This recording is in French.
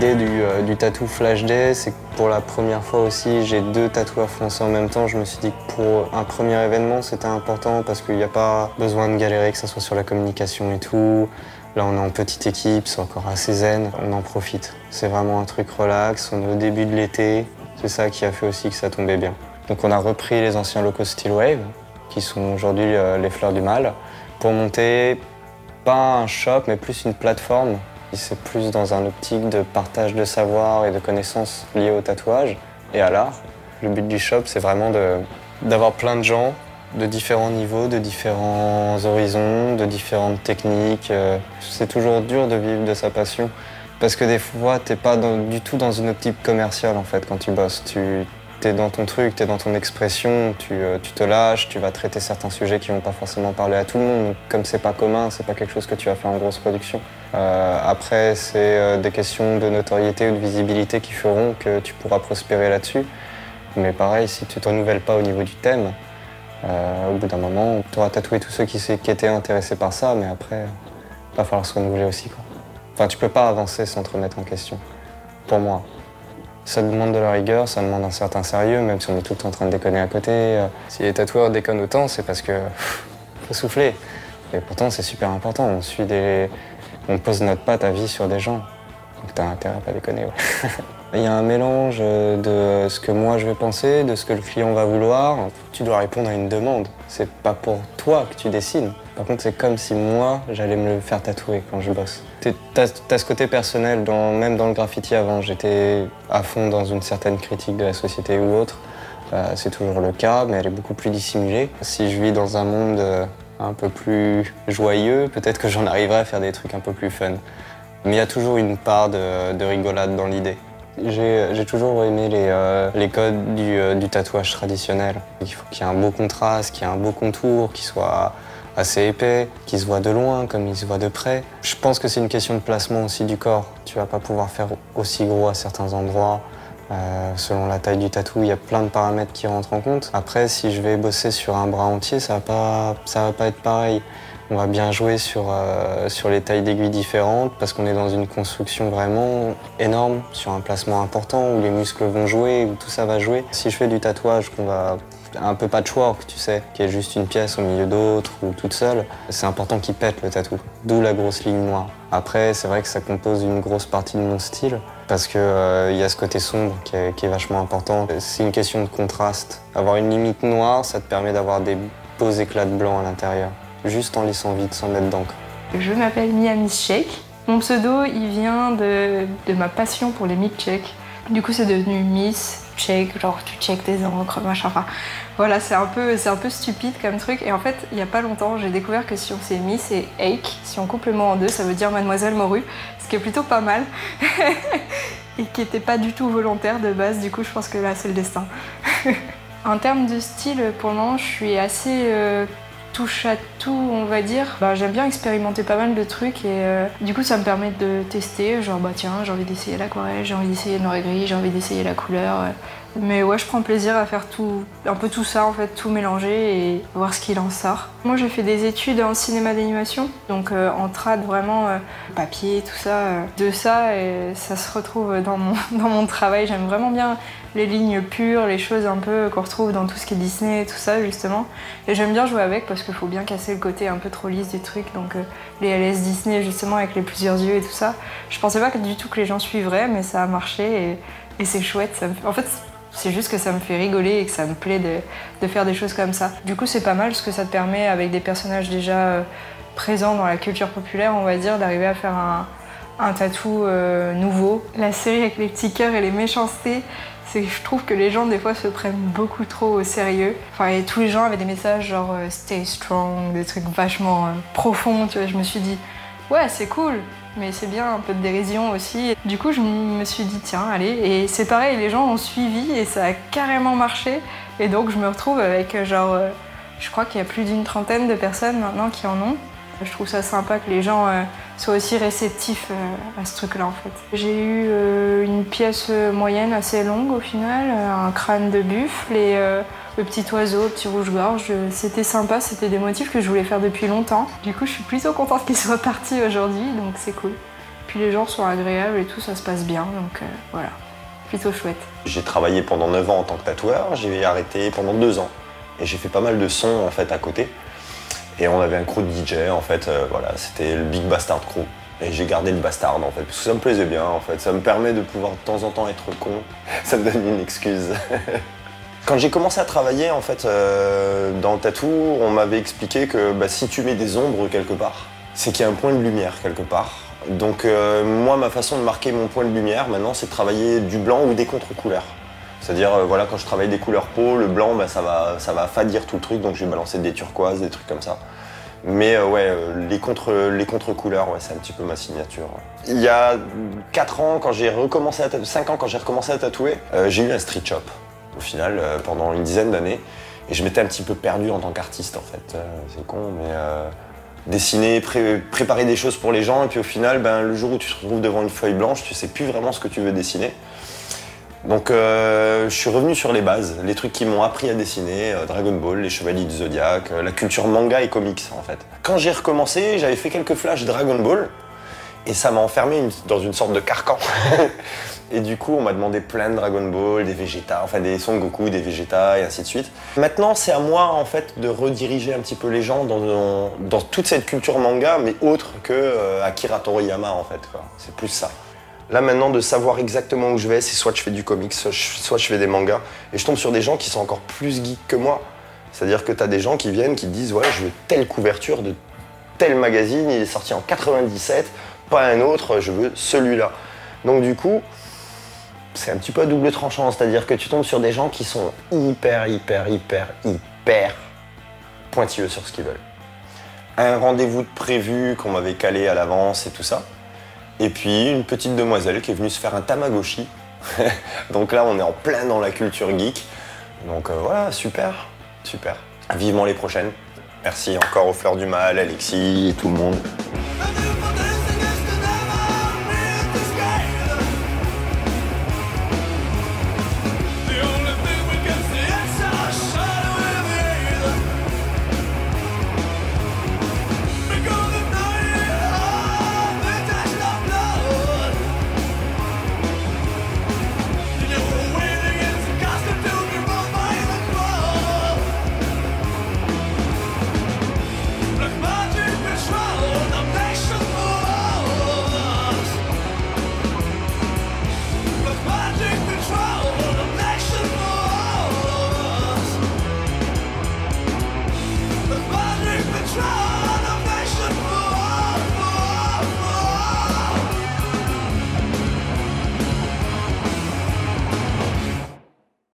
L'idée du tatou Flash Day, c'est que pour la première fois aussi, j'ai 2 tatoueurs français en même temps. Je me suis dit que pour un premier événement, c'était important parce qu'il n'y a pas besoin de galérer, que ce soit sur la communication et tout. Là, on est en petite équipe, c'est encore assez zen, on en profite. C'est vraiment un truc relax, on est au début de l'été. C'est ça qui a fait aussi que ça tombait bien. Donc on a repris les anciens locaux Steelwave, qui sont aujourd'hui les Fleurs du Mal, pour monter pas un shop, mais plus une plateforme. C'est plus dans un optique de partage de savoir et de connaissances liées au tatouage et à l'art. Le but du shop, c'est vraiment d'avoir plein de gens de différents niveaux, de différents horizons, de différentes techniques. C'est toujours dur de vivre de sa passion parce que des fois, t'es pas du tout dans une optique commerciale en fait quand tu bosses. T'es dans ton truc, t'es dans ton expression, tu te lâches, tu vas traiter certains sujets qui vont pas forcément parler à tout le monde. Donc, comme c'est pas commun, c'est pas quelque chose que tu vas faire en grosse production. Après, c'est des questions de notoriété ou de visibilité qui feront que tu pourras prospérer là-dessus. Mais pareil, si tu te renouvelles pas au niveau du thème, au bout d'un moment, tu auras tatoué tous ceux qui étaient intéressés par ça, mais après, il va falloir se renouveler aussi, quoi. Enfin, tu peux pas avancer sans te remettre en question, pour moi. Ça demande de la rigueur, ça demande un certain sérieux, même si on est tout le temps en train de déconner à côté. Si les tatoueurs déconnent autant, c'est parce que faut souffler. Et pourtant, c'est super important. On pose notre patte à vie sur des gens. Donc t'as intérêt à pas déconner, ouais. Il y a un mélange de ce que moi je vais penser, de ce que le client va vouloir. Tu dois répondre à une demande. C'est pas pour toi que tu dessines. Par contre, c'est comme si moi, j'allais me le faire tatouer quand je bosse. T'as ce côté personnel, même dans le graffiti avant, j'étais à fond dans une certaine critique de la société ou autre. C'est toujours le cas, mais elle est beaucoup plus dissimulée. Si je vis dans un monde un peu plus joyeux, peut-être que j'en arriverai à faire des trucs un peu plus fun. Mais il y a toujours une part de rigolade dans l'idée. J'ai toujours aimé les codes du tatouage traditionnel. Il faut qu'il y ait un beau contraste, qu'il y ait un beau contour, qu'il soit assez épais, qu'il se voit de loin comme il se voit de près. Je pense que c'est une question de placement aussi du corps. Tu vas pas pouvoir faire aussi gros à certains endroits. Selon la taille du tatou, il y a plein de paramètres qui rentrent en compte. Après, si je vais bosser sur un bras entier, ça va pas être pareil. On va bien jouer sur les tailles d'aiguilles différentes parce qu'on est dans une construction vraiment énorme, sur un placement important où les muscles vont jouer, où tout ça va jouer. Si je fais du tatouage un peu patchwork, tu sais, qui est juste une pièce au milieu d'autres ou toute seule, c'est important qu'il pète le tatou, d'où la grosse ligne noire. Après, c'est vrai que ça compose une grosse partie de mon style parce qu'il y a ce côté sombre qui est vachement important. C'est une question de contraste. Avoir une limite noire, ça te permet d'avoir des beaux éclats de blanc à l'intérieur, juste en laissant vide, sans mettre d'encre. Je m'appelle Mia Milkshake. Mon pseudo, il vient de ma passion pour les milkshakes. Du coup, c'est devenu Miss Shake, genre tu check tes encres, machin. Enfin, voilà, c'est un peu stupide comme truc. Et en fait, il y a pas longtemps, j'ai découvert que si on fait Miss et Ake, si on coupe le mot en deux, ça veut dire Mademoiselle Morue, ce qui est plutôt pas mal. Et qui était pas du tout volontaire de base, du coup, je pense que là, c'est le destin. En termes de style, pour le moment, je suis assez touche à tout, on va dire. J'aime bien expérimenter pas mal de trucs et du coup ça me permet de tester, genre tiens, j'ai envie d'essayer l'aquarelle, j'ai envie d'essayer le noir et gris, j'ai envie d'essayer la couleur. Mais ouais, je prends plaisir à faire un peu tout ça en fait, tout mélanger et voir ce qu'il en sort. Moi j'ai fait des études en cinéma d'animation, donc en trad vraiment papier, tout ça. De ça et ça se retrouve dans mon travail, j'aime vraiment bien les lignes pures, les choses un peu qu'on retrouve dans tout ce qui est Disney et tout ça justement. Et j'aime bien jouer avec parce qu'il faut bien casser le côté un peu trop lisse du truc, donc les LS Disney justement avec les plusieurs yeux et tout ça. Je pensais pas du tout que les gens suivraient, mais ça a marché et c'est chouette. En fait, c'est juste que ça me fait rigoler et que ça me plaît de faire des choses comme ça. Du coup, c'est pas mal parce que ça te permet, avec des personnages déjà présents dans la culture populaire, on va dire, d'arriver à faire un tatou nouveau. La série avec les petits cœurs et les méchancetés, c'est que je trouve que les gens des fois se prennent beaucoup trop au sérieux. Enfin, et tous les gens avaient des messages genre stay strong, des trucs vachement profonds, tu vois. Je me suis dit ouais, c'est cool, mais c'est bien un peu de dérision aussi. Du coup, je me suis dit tiens, allez, et c'est pareil, les gens ont suivi et ça a carrément marché. Et donc je me retrouve avec genre, je crois qu'il y a plus d'une trentaine de personnes maintenant qui en ont. Je trouve ça sympa que les gens soient aussi réceptifs à ce truc-là en fait. J'ai eu une pièce moyenne assez longue au final, un crâne de buffle et le petit oiseau, le petit rouge-gorge. C'était sympa, c'était des motifs que je voulais faire depuis longtemps. Du coup, je suis plutôt contente qu'ils soient partis aujourd'hui, donc c'est cool. puis les gens sont agréables et tout, ça se passe bien, donc voilà, plutôt chouette. J'ai travaillé pendant 9 ans en tant que tatoueur, j'ai arrêté pendant 2 ans. Et j'ai fait pas mal de sons en fait à côté. Et on avait un crew de DJ en fait, voilà, c'était le Big Bastard Crew. Et j'ai gardé le bastard en fait, parce que ça me plaisait bien en fait. Ça me permet de pouvoir de temps en temps être con. Ça me donne une excuse. Quand j'ai commencé à travailler en fait dans le tatou, on m'avait expliqué que si tu mets des ombres quelque part, c'est qu'il y a un point de lumière quelque part. Donc moi, ma façon de marquer mon point de lumière maintenant, c'est de travailler du blanc ou des contre-couleurs. C'est-à-dire, voilà, quand je travaille des couleurs peau, le blanc, ça va fadir tout le truc, donc je vais balancer des turquoises, des trucs comme ça. Mais ouais, les contre-couleurs, ouais, c'est un petit peu ma signature. Il y a 4 ans, quand j'ai recommencé à tatouer, 5 ans, quand j'ai recommencé à tatouer, j'ai eu un street shop, au final, pendant une dizaine d'années. Et je m'étais un petit peu perdu en tant qu'artiste, en fait. C'est con, mais dessiner, préparer des choses pour les gens, et puis au final, le jour où tu te retrouves devant une feuille blanche, tu sais plus vraiment ce que tu veux dessiner. Donc je suis revenu sur les bases, les trucs qui m'ont appris à dessiner, Dragon Ball, les Chevaliers du Zodiaque, la culture manga et comics en fait. Quand j'ai recommencé, j'avais fait quelques flashs Dragon Ball et ça m'a enfermé dans une sorte de carcan. Et du coup, on m'a demandé plein de Dragon Ball, des Vegeta, enfin des Son Goku, des Vegeta et ainsi de suite. Maintenant, c'est à moi en fait de rediriger un petit peu les gens dans toute cette culture manga, mais autre que Akira Toriyama en fait, quoi. C'est plus ça. Là maintenant, de savoir exactement où je vais, c'est soit je fais du comics, soit je fais des mangas. Et je tombe sur des gens qui sont encore plus geeks que moi. C'est-à-dire que tu as des gens qui viennent, qui te disent « Ouais, je veux telle couverture de tel magazine, il est sorti en 97, pas un autre, je veux celui-là. » Donc du coup, c'est un petit peu à double tranchant. C'est-à-dire que tu tombes sur des gens qui sont hyper pointilleux sur ce qu'ils veulent. Un rendez-vous de prévu qu'on m'avait calé à l'avance et tout ça. Et puis une petite demoiselle qui est venue se faire un Tamagotchi. Donc là, on est en plein dans la culture geek. Donc voilà, super. Vivement les prochaines. Merci encore aux Fleurs du Mal, Alexis et tout le monde.